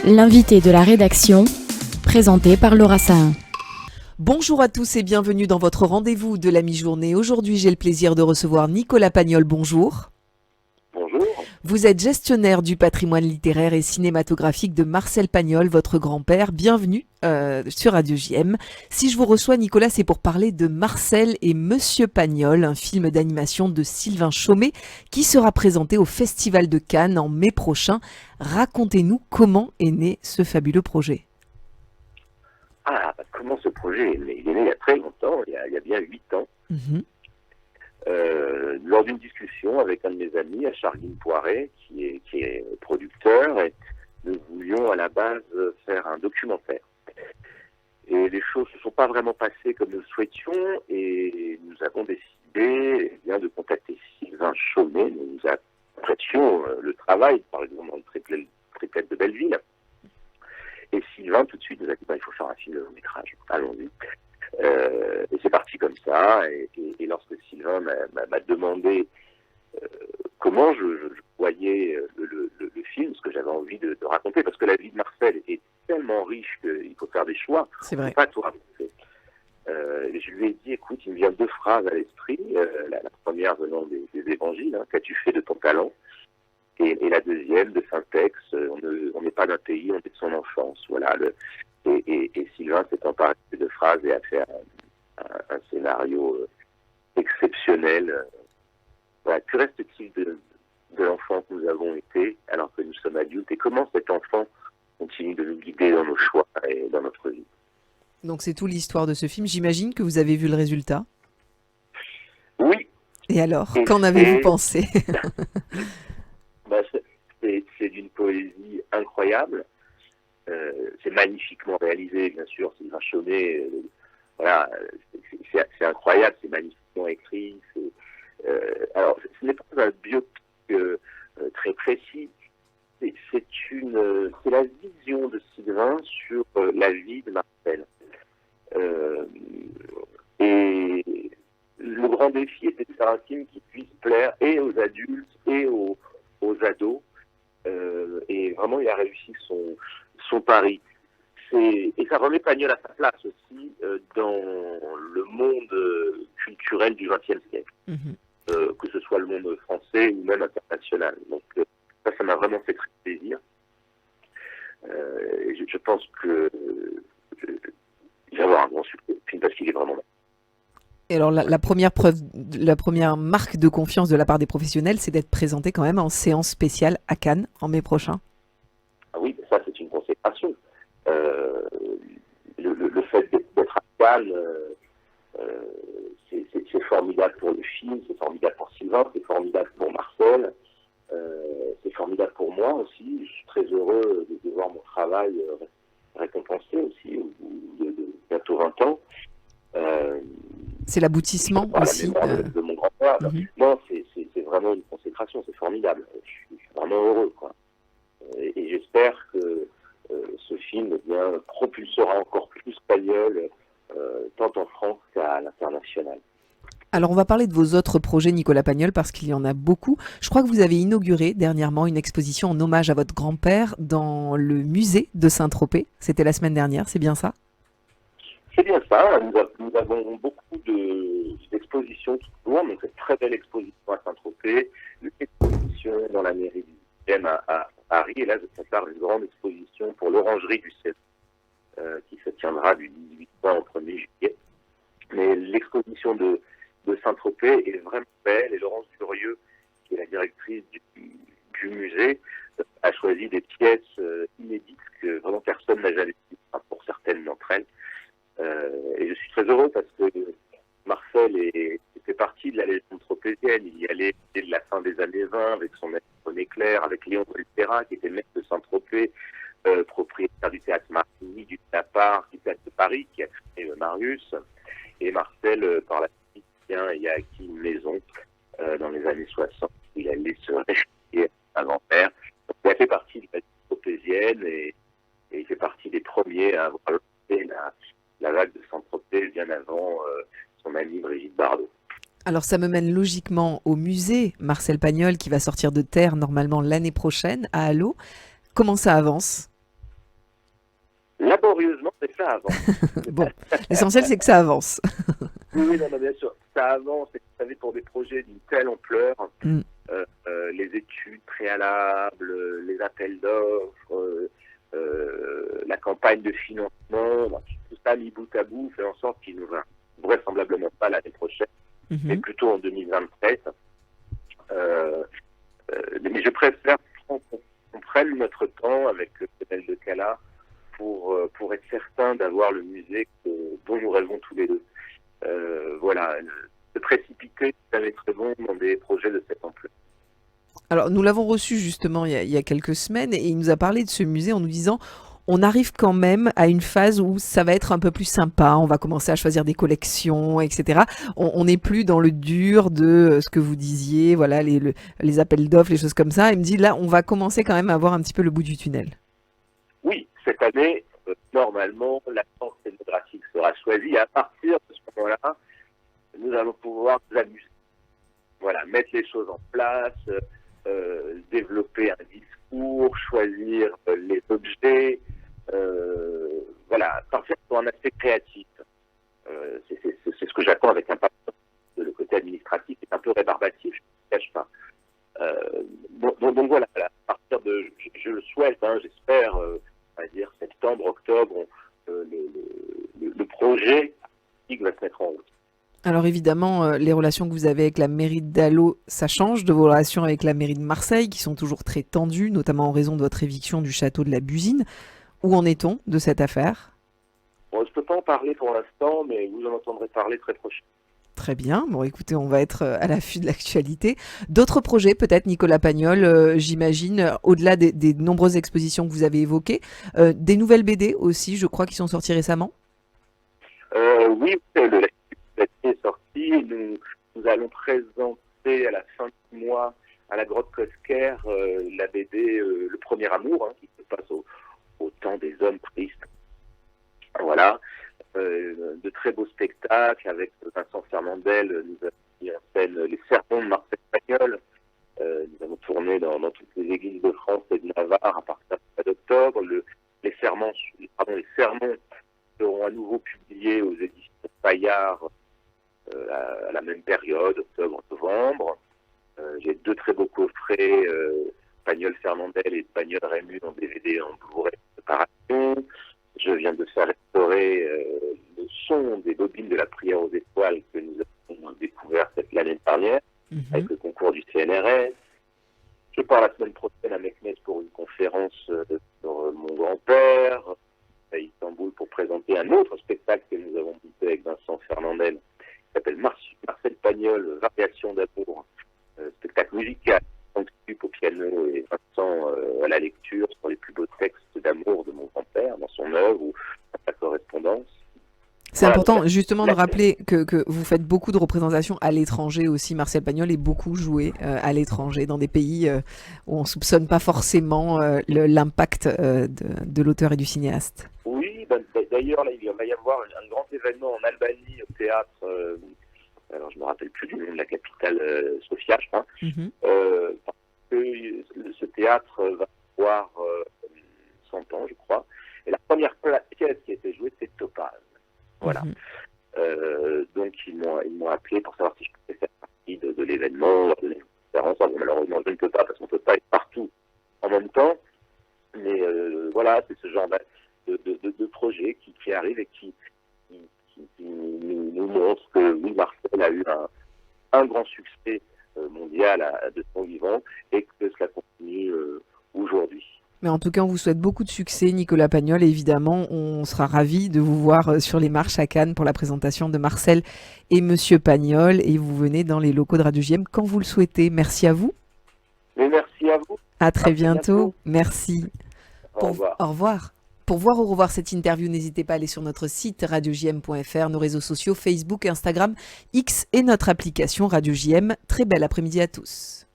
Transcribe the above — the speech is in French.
L'invité de la rédaction, présenté par Laura Sahin. Bonjour à tous et bienvenue dans votre rendez-vous de la mi-journée. Aujourd'hui, j'ai le plaisir de recevoir Nicolas Pagnol. Bonjour. Bonjour. Vous êtes gestionnaire du patrimoine littéraire et cinématographique de Marcel Pagnol, votre grand-père. Bienvenue sur Radio JM. Si je vous reçois, Nicolas, c'est pour parler de Marcel et Monsieur Pagnol, un film d'animation de Sylvain Chomet qui sera présenté au Festival de Cannes en mai prochain. Racontez-nous comment est né ce fabuleux projet. Comment ce projet est né? Il est né il y a très longtemps, il y a bien 8 ans. Lors d'une discussion avec un de mes amis, Charline Poiret, qui est producteur, et nous voulions à la base faire un documentaire. Et les choses ne se sont pas vraiment passées comme nous le souhaitions, et nous avons décidé de contacter Sylvain Chomet. Nous apprécions le travail, par exemple, dans le triplette de Belleville. Et Sylvain, tout de suite, nous a dit il faut faire un film de long métrage. Allons-y. Et c'est parti comme ça. Et lorsque Sylvain m'a demandé comment je voyais le film, ce que j'avais envie de raconter, parce que la vie de Marcel est tellement riche qu'il faut faire des choix. C'est vrai. Pas toi. Je lui ai dit, écoute, il me vient 2 phrases à l'esprit. La première venant des évangiles, qu'as-tu fait de ton talent? Et la deuxième de Saint-Ex, on n'est pas d'un pays, on est de son enfance. Voilà. Et Sylvain s'est emparé de 2 phrases et a fait un scénario exceptionnel. Voilà. Que reste-t-il de l'enfant que nous avons été alors que nous sommes adultes, et comment cet enfant continue de nous guider dans nos choix et dans notre vie? Donc c'est tout l'histoire de ce film. J'imagine que vous avez vu le résultat. Oui. Et alors, qu'en avez-vous pensé? C'est d'une poésie incroyable. C'est magnifiquement réalisé, bien sûr. Sylvain Chomet, voilà, c'est incroyable, c'est magnifiquement écrit. Alors, ce n'est pas un biopic très précis. C'est la vision de Sylvain sur la vie de Marcel. Et le grand défi était de faire un film qui puisse plaire et aux adultes et aux ados. Et vraiment, il a réussi son pari. Et ça remet Pagnol à sa place aussi dans le monde culturel du XXe siècle. Que ce soit le monde français ou même international. Donc ça m'a vraiment fait très plaisir. Et je pense que il va avoir un grand succès, parce qu'il est vraiment là. Et alors la première preuve, la première marque de confiance de la part des professionnels, c'est d'être présenté quand même en séance spéciale à Cannes en mai prochain. Ah oui, ça c'est une consécration. Le fait d'être à Cannes, c'est formidable pour le film, c'est formidable pour Sylvain, c'est formidable pour Marcel, c'est formidable pour moi aussi. Je suis très heureux de voir mon travail récompensé aussi au bout de bientôt 20 ans. C'est l'aboutissement aussi. De mon grand-père. Non, c'est vraiment une consécration, c'est formidable. Je suis vraiment heureux, quoi. Et j'espère que ce film propulsera encore plus Pagnol, tant en France qu'à l'international. Alors on va parler de vos autres projets, Nicolas Pagnol, parce qu'il y en a beaucoup. Je crois que vous avez inauguré dernièrement une exposition en hommage à votre grand-père dans le musée de Saint-Tropez. C'était la semaine dernière, c'est bien ça? C'est bien ça. Nous avons beaucoup d'expositions qui tournent. Donc, cette très belle exposition à Saint-Tropez, une exposition dans la mairie du 10e à Paris. Et là, je prépare une grande exposition pour l'orangerie du 16 qui se tiendra du 18 juin au 1er juillet. Mais l'exposition de Saint-Tropez est vraiment belle. Et Laurence Durieux, qui est la directrice du musée, a choisi des pièces inédites que vraiment personne n'a jamais vues, pour certaines d'entre elles. Et je suis très heureux parce que Marcel fait partie de la légende tropézienne. Il y allait dès la fin des années 20 avec son maître René Clair, avec Léon Volterra, qui était maître de Saint-Tropez, propriétaire du théâtre Marigny, du Tapar, du théâtre de Paris, qui a créé Marius. Et Marcel, par la suite, il a acquis une maison dans les années 60. Il allait se réfugier à sa grand-père. Il a fait partie de la légende tropézienne et il fait partie des premiers à avoir lancé la vague de Saint-Tropez bien avant son amie Brigitte Bardot. Alors ça me mène logiquement au musée Marcel Pagnol qui va sortir de terre normalement l'année prochaine à Allo. Comment ça avance? Laborieusement, c'est ça avant. Bon, l'essentiel c'est que ça avance. Oui, non, bien sûr, ça avance. Et vous savez, pour des projets d'une telle ampleur, Mm. les études préalables, les appels d'offres, la campagne de financement, donc, tout ça mis bout à bout fait en sorte qu'il nous va vraisemblablement pas l'année prochaine, mais Mhm. plutôt en 2027. Mais je préfère qu'on prenne notre temps avec Lionel de Cala pour être certain d'avoir le musée dont nous rêvons tous les deux. Voilà, se précipiter, c'est jamais très bon dans des projets de cette ampleur. Alors nous l'avons reçu justement il y a quelques semaines et il nous a parlé de ce musée en nous disant on arrive quand même à une phase où ça va être un peu plus sympa, on va commencer à choisir des collections, etc. On n'est plus dans le dur de ce que vous disiez, voilà, les appels d'offres, les choses comme ça. Il me dit là, on va commencer quand même à voir un petit peu le bout du tunnel. Oui, cette année, normalement, la force scénographique sera choisie. À partir de ce moment-là, nous allons pouvoir nous amuser. Voilà, mettre les choses en place, développer un discours, choisir les objets, voilà, partir sur un aspect créatif. C'est ce que j'attends avec impatience. Le côté administratif est un peu rébarbatif, je ne cache pas. Donc voilà, à partir de, je le souhaite, hein, j'espère, on va dire septembre, octobre, le projet va se mettre en route. Alors évidemment, les relations que vous avez avec la mairie d'Allo, ça change de vos relations avec la mairie de Marseille, qui sont toujours très tendues, notamment en raison de votre éviction du château de la Busine. Où en est-on de cette affaire? Bon, je ne peux pas en parler pour l'instant, mais vous en entendrez parler très prochainement. Très bien. Bon, écoutez, on va être à l'affût de l'actualité. D'autres projets, peut-être, Nicolas Pagnol, j'imagine, au-delà des nombreuses expositions que vous avez évoquées, des nouvelles BD aussi, je crois, qui sont sorties récemment. Oui, la est sortie. Nous allons présenter à la fin du mois à la Grotte Cosquer la BD Le Premier Amour, hein, qui se passe au temps des hommes tristes. Voilà. De très beaux spectacles avec Vincent Fernandel. Nous avons mis en scène les sermons de Marcel Pagnol. Nous avons tourné dans toutes les églises de France et de Navarre à partir du mois d'octobre. Les sermons seront à nouveau publiés aux éditions Paillard à la même période, octobre-novembre. J'ai deux très beaux coffrets, Pagnol Fernandel et Pagnol Rému en DVD en Blu-ray de séparation. Je viens de faire restaurer le son des bobines de la prière aux étoiles que nous avons découvert l'année dernière avec le concours du CNRS. Je pars la semaine prochaine à Meknès pour une conférence sur mon grand-père, à Istanbul pour présenter un autre spectacle que nous avons monté avec Vincent Fernandel, qui s'appelle Marcel Pagnol, Variation d'amour, spectacle musical, au piano et Vincent à la lecture sur les plus beaux textes d'amour de mon grand-père dans son œuvre ou dans sa correspondance. C'est Voilà, important donc, justement de rappeler que vous faites beaucoup de représentations à l'étranger aussi. Marcel Pagnol est beaucoup joué à l'étranger, dans des pays où on ne soupçonne pas forcément l'impact de l'auteur et du cinéaste. Oui, d'ailleurs, là, il va y avoir un grand événement en Albanie au théâtre, alors je ne me rappelle plus du nom de la capitale, Sofia, je crois, parce que ce théâtre va avoir 100 ans, je crois, et la première pièce qui a été jouée, c'est Topaz. Voilà. Donc ils m'ont appelé pour savoir si je pouvais faire partie de l'événement, leur donner une conférence. Bon, malheureusement, je ne peux pas parce qu'on ne peut pas être partout en même temps. Mais voilà, c'est ce genre de projet qui arrive et qui nous montre que oui, Marcel a eu un grand succès mondial de son vivant et que cela continue aujourd'hui. Mais en tout cas, on vous souhaite beaucoup de succès, Nicolas Pagnol. Et évidemment, on sera ravis de vous voir sur les marches à Cannes pour la présentation de Marcel et Monsieur Pagnol. Et vous venez dans les locaux de Radio JM quand vous le souhaitez. Merci à vous. Mais merci à vous. À très bientôt. Merci. Au revoir. Au revoir. Pour voir ou revoir cette interview, n'hésitez pas à aller sur notre site radiojm.fr, nos réseaux sociaux Facebook, Instagram, X et notre application Radio JM. Très bel après-midi à tous.